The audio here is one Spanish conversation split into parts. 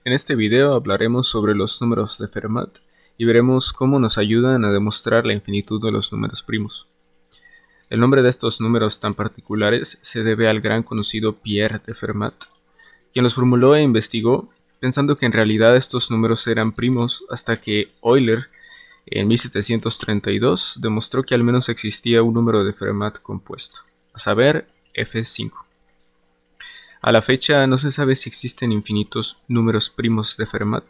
En este video hablaremos sobre los números de Fermat y veremos cómo nos ayudan a demostrar la infinitud de los números primos. El nombre de estos números tan particulares se debe al gran conocido Pierre de Fermat, quien los formuló e investigó pensando que en realidad estos números eran primos hasta que Euler en 1732 demostró que al menos existía un número de Fermat compuesto, a saber F5. A la fecha no se sabe si existen infinitos números primos de Fermat,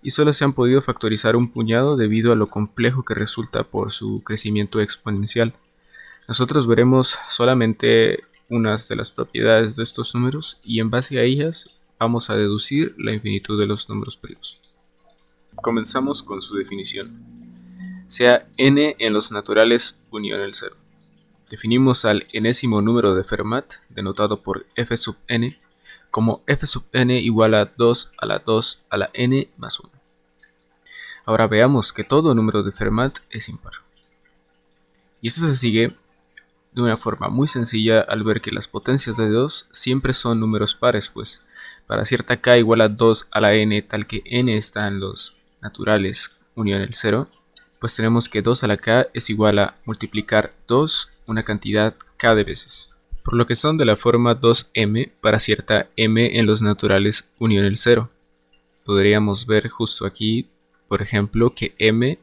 y solo se han podido factorizar un puñado debido a lo complejo que resulta por su crecimiento exponencial. Nosotros veremos solamente unas de las propiedades de estos números y en base a ellas vamos a deducir la infinitud de los números primos. Comenzamos con su definición. Sea n en los naturales unión el cero. Definimos al enésimo número de Fermat, denotado por f sub n, como f sub n igual a 2 a la 2 a la n más 1. Ahora veamos que todo número de Fermat es impar. Y esto se sigue de una forma muy sencilla al ver que las potencias de 2 siempre son números pares, pues para cierta k igual a 2 a la n tal que n está en los naturales unión el 0, pues tenemos que 2 a la k es igual a multiplicar 2 una cantidad k de veces. Por lo que son de la forma 2m para cierta m en los naturales unión el 0. Podríamos ver justo aquí, por ejemplo, que m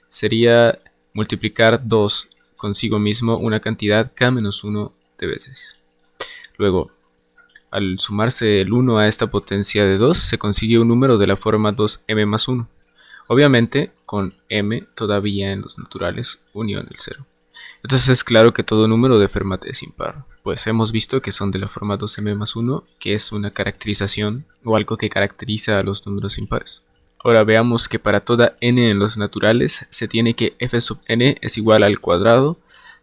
sería multiplicar 2 consigo mismo una cantidad k-1 de veces. Luego, al sumarse el 1 a esta potencia de 2, se consigue un número de la forma 2m más 1. Obviamente, con m todavía en los naturales unión el 0. Entonces es claro que todo número de Fermat es impar, pues hemos visto que son de la forma 2m más 1, que es una caracterización o algo que caracteriza a los números impares. Ahora veamos que para toda n en los naturales se tiene que f sub n es igual al cuadrado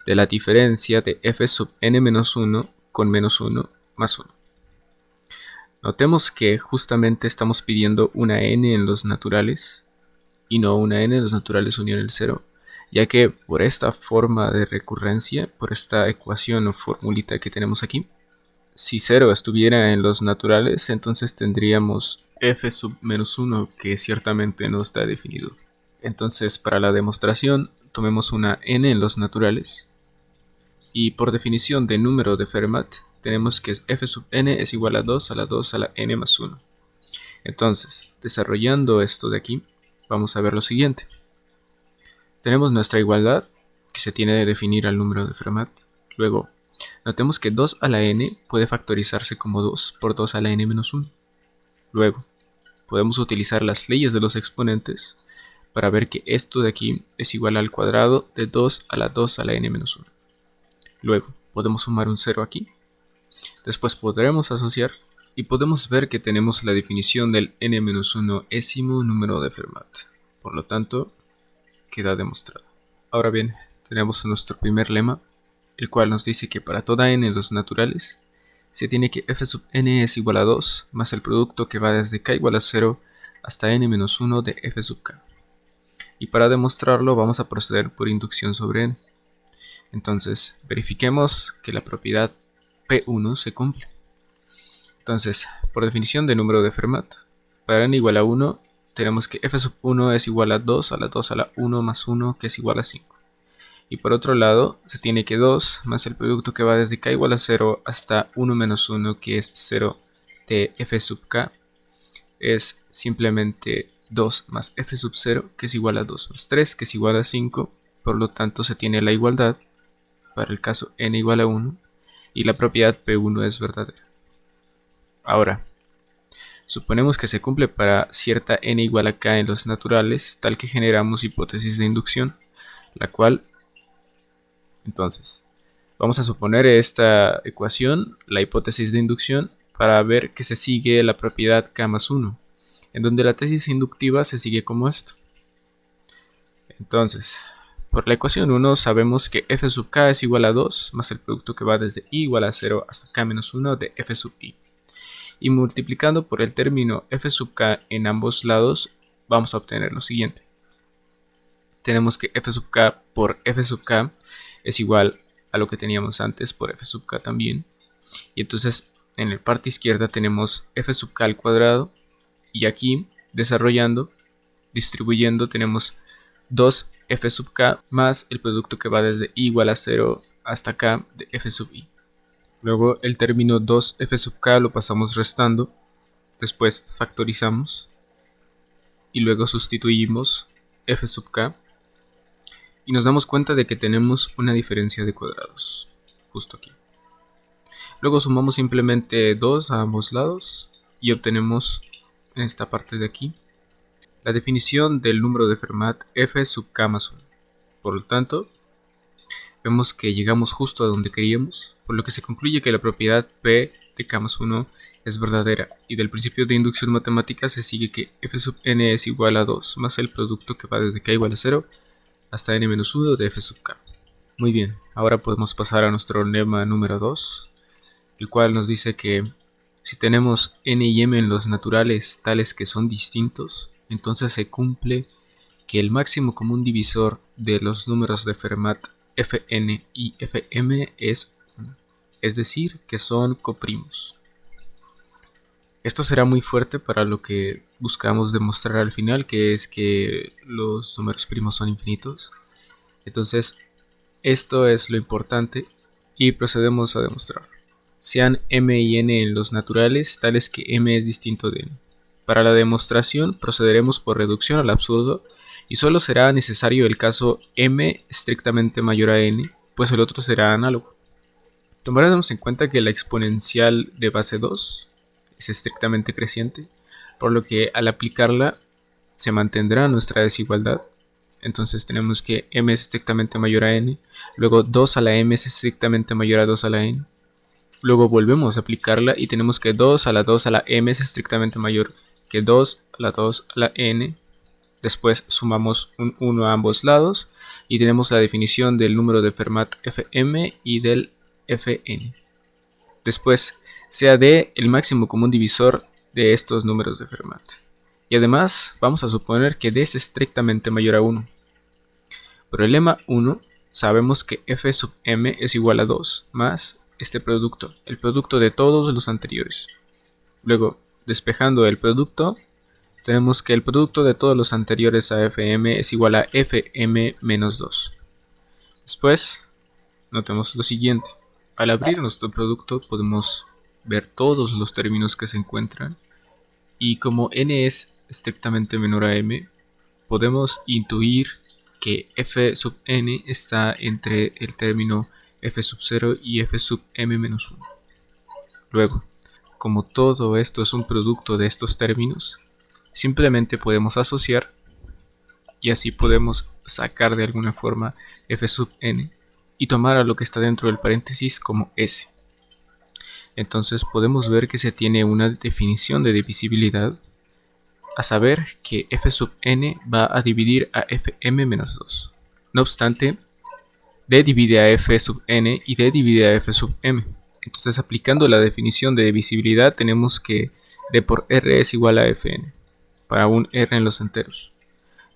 de la diferencia de f sub n menos 1 con menos 1 más 1. Notemos que justamente estamos pidiendo una n en los naturales y no una n en los naturales unión el 0, ya que por esta forma de recurrencia, por esta ecuación o formulita que tenemos aquí, si 0 estuviera en los naturales, entonces tendríamos f sub menos 1, que ciertamente no está definido. Entonces, para la demostración, tomemos una n en los naturales, y por definición de número de Fermat, tenemos que f sub n es igual a 2 a la 2 a la n más 1. Entonces, desarrollando esto de aquí, vamos a ver lo siguiente. Tenemos nuestra igualdad, que se tiene de definir al número de Fermat. Luego, notemos que 2 a la n puede factorizarse como 2 por 2 a la n menos 1. Luego, podemos utilizar las leyes de los exponentes para ver que esto de aquí es igual al cuadrado de 2 a la 2 a la n menos 1. Luego, podemos sumar un 0 aquí. Después podremos asociar y podemos ver que tenemos la definición del n-1º número de Fermat. Por lo tanto, queda demostrado. Ahora bien, tenemos nuestro primer lema, el cual nos dice que para toda n en los naturales, se tiene que f sub n es igual a 2 más el producto que va desde k igual a 0 hasta n-1 de f sub k. Y para demostrarlo vamos a proceder por inducción sobre n. Entonces, verifiquemos que la propiedad P1 se cumple. Entonces, por definición de número de Fermat, para n igual a 1, tenemos que f sub 1 es igual a 2 a la 2 a la 1 más 1, que es igual a 5. Y por otro lado, se tiene que 2 más el producto que va desde k igual a 0 hasta 1 menos 1, que es 0 de f sub k, es simplemente 2 más f sub 0, que es igual a 2 más 3, que es igual a 5. Por lo tanto, se tiene la igualdad para el caso n igual a 1 y la propiedad P1 es verdadera. Ahora, suponemos que se cumple para cierta n igual a k en los naturales, tal que generamos hipótesis de inducción, la cual, entonces, vamos a suponer esta ecuación, la hipótesis de inducción, para ver que se sigue la propiedad k más 1, en donde la tesis inductiva se sigue como esto. Entonces, por la ecuación 1 sabemos que f sub k es igual a 2 más el producto que va desde i igual a 0 hasta k menos 1 de f sub i. Y multiplicando por el término f sub k en ambos lados, vamos a obtener lo siguiente. Tenemos que f sub k por f sub k es igual a lo que teníamos antes por f sub k también. Y entonces en la parte izquierda tenemos f sub k al cuadrado Y aquí, desarrollando, distribuyendo, tenemos 2f sub k más el producto que va desde i igual a 0 hasta k de f sub i. Luego el término 2f sub k lo pasamos restando, después factorizamos y luego sustituimos f sub k y nos damos cuenta de que tenemos una diferencia de cuadrados, justo aquí. Luego sumamos simplemente 2 a ambos lados y obtenemos en esta parte de aquí la definición del número de Fermat f sub k más 1. Por lo tanto, vemos que llegamos justo a donde queríamos, por lo que se concluye que la propiedad p de k más 1 es verdadera, y del principio de inducción matemática se sigue que f sub n es igual a 2 más el producto que va desde k igual a 0 hasta n menos 1 de f sub k. Muy bien, ahora podemos pasar a nuestro lema número 2, el cual nos dice que si tenemos n y m en los naturales tales que son distintos, entonces se cumple que el máximo común divisor de los números de Fermat fn y fm es 1, es decir, que son coprimos. Esto será muy fuerte para lo que buscamos demostrar al final, que es que los números primos son infinitos. Entonces, esto es lo importante y procedemos a demostrar. Sean m y n en los naturales tales que m es distinto de n. Para la demostración procederemos por reducción al absurdo y solo será necesario el caso m estrictamente mayor a n, pues el otro será análogo. Tomaremos en cuenta que la exponencial de base 2 es estrictamente creciente, por lo que al aplicarla se mantendrá nuestra desigualdad. Entonces tenemos que m es estrictamente mayor a n, luego 2 a la m es estrictamente mayor a 2 a la n. Luego volvemos a aplicarla y tenemos que 2 a la 2 a la m es estrictamente mayor que 2 a la 2 a la n. Después sumamos un 1 a ambos lados y tenemos la definición del número de Fermat fm y del fn. Después sea d el máximo común divisor de estos números de Fermat. Y además vamos a suponer que d es estrictamente mayor a 1. Por el lema 1 sabemos que f sub m es igual a 2 más este producto, el producto de todos los anteriores. Luego, despejando el producto, tenemos que el producto de todos los anteriores a fm es igual a fm menos 2. Después, notemos lo siguiente. Al abrir nuestro producto podemos ver todos los términos que se encuentran y como n es estrictamente menor a m, podemos intuir que f sub n está entre el término f sub 0 y f sub m menos 1. Luego, como todo esto es un producto de estos términos, simplemente podemos asociar y así podemos sacar de alguna forma f sub n y tomar a lo que está dentro del paréntesis como s. Entonces podemos ver que se tiene una definición de divisibilidad, a saber que f sub n va a dividir a fm menos 2. No obstante, d divide a f sub n y d divide a f sub m. Entonces aplicando la definición de divisibilidad tenemos que d por r es igual a fn, para un r en los enteros.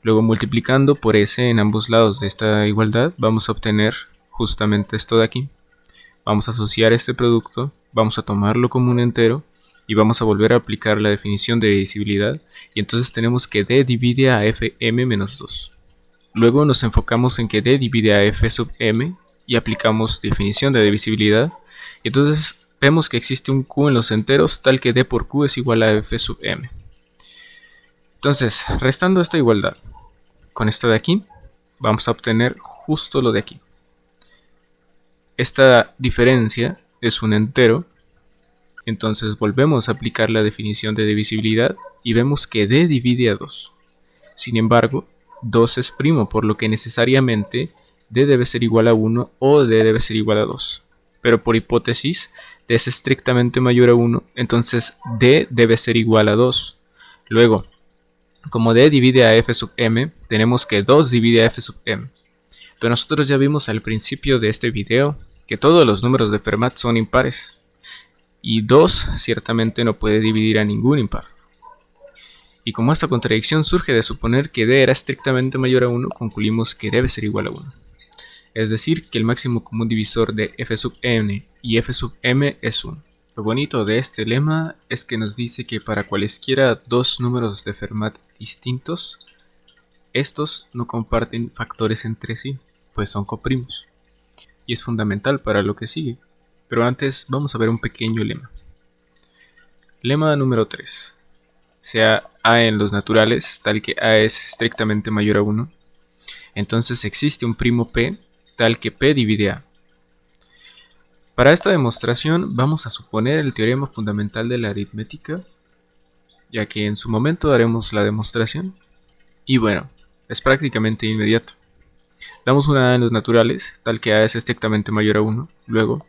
Luego multiplicando por s en ambos lados de esta igualdad vamos a obtener justamente esto de aquí. Vamos a asociar este producto, vamos a tomarlo como un entero y vamos a volver a aplicar la definición de divisibilidad y entonces tenemos que d divide a fm menos 2. Luego nos enfocamos en que d divide a f sub m y aplicamos definición de divisibilidad. Y entonces vemos que existe un q en los enteros tal que d por q es igual a f sub m. Entonces, restando esta igualdad con esta de aquí, vamos a obtener justo lo de aquí. Esta diferencia es un entero. Entonces volvemos a aplicar la definición de divisibilidad y vemos que d divide a 2. Sin embargo, 2 es primo, por lo que necesariamente d debe ser igual a 1 o d debe ser igual a 2. Pero por hipótesis, d es estrictamente mayor a 1, entonces d debe ser igual a 2. Luego, como d divide a f sub m, tenemos que 2 divide a f sub m. Pero nosotros ya vimos al principio de este video que todos los números de Fermat son impares. Y 2 ciertamente no puede dividir a ningún impar. Y como esta contradicción surge de suponer que d era estrictamente mayor a 1, concluimos que debe ser igual a 1. Es decir, que el máximo común divisor de f sub n y f sub m es 1. Lo bonito de este lema es que nos dice que para cualesquiera dos números de Fermat distintos, estos no comparten factores entre sí, pues son coprimos. Y es fundamental para lo que sigue. Pero antes vamos a ver un pequeño lema. Lema número 3. Sea A en los naturales, tal que A es estrictamente mayor a 1, entonces existe un primo P, tal que P divide A. Para esta demostración vamos a suponer el teorema fundamental de la aritmética, ya que en su momento haremos la demostración. Y bueno, es prácticamente inmediato. Damos una A en los naturales, tal que A es estrictamente mayor a 1. Luego,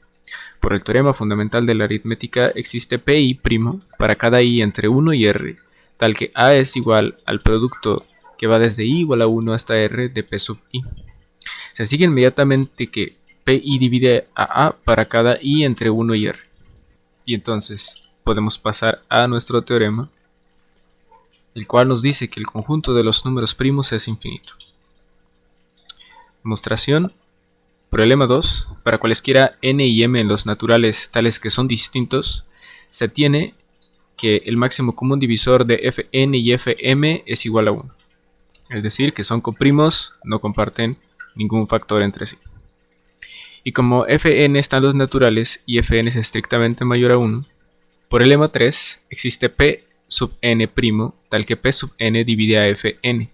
por el teorema fundamental de la aritmética, existe Pi' para cada i entre 1 y r, tal que A es igual al producto que va desde i igual a 1 hasta r de P sub i. Se sigue inmediatamente que Pi divide a para cada i entre 1 y r. Y entonces podemos pasar a nuestro teorema, el cual nos dice que el conjunto de los números primos es infinito. Demostración. Problema 2. Para cualesquiera n y m en los naturales tales que son distintos, se tiene que el máximo común divisor de fn y fm es igual a 1. Es decir, que son coprimos, no comparten ningún factor entre sí. Y como fn está en los naturales y fn es estrictamente mayor a 1, por el lema 3 existe p sub n', tal que p sub n divide a fn.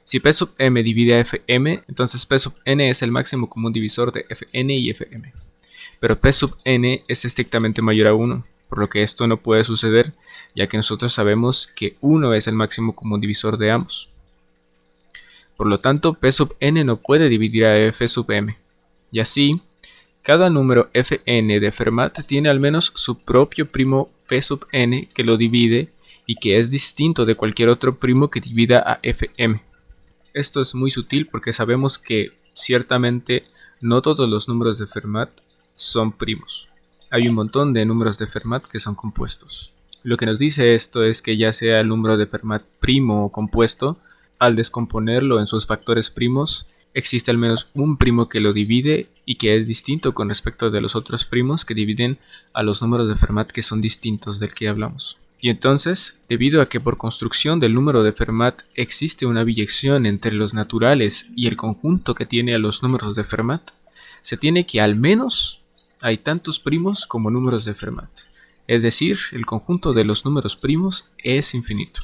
Si p sub m divide a fm, entonces p sub n es el máximo común divisor de fn y fm. Pero p sub n es estrictamente mayor a 1, por lo que esto no puede suceder, ya que nosotros sabemos que 1 es el máximo común divisor de ambos. Por lo tanto, p sub n no puede dividir a f sub m. Y así, cada número fn de Fermat tiene al menos su propio primo p sub n que lo divide y que es distinto de cualquier otro primo que divida a fm. Esto es muy sutil porque sabemos que ciertamente no todos los números de Fermat son primos. Hay un montón de números de Fermat que son compuestos. Lo que nos dice esto es que ya sea el número de Fermat primo o compuesto, al descomponerlo en sus factores primos, existe al menos un primo que lo divide y que es distinto con respecto de los otros primos que dividen a los números de Fermat que son distintos del que hablamos. Y entonces, debido a que por construcción del número de Fermat existe una biyección entre los naturales y el conjunto que tiene a los números de Fermat, se tiene que al menos hay tantos primos como números de Fermat. Es decir, el conjunto de los números primos es infinito.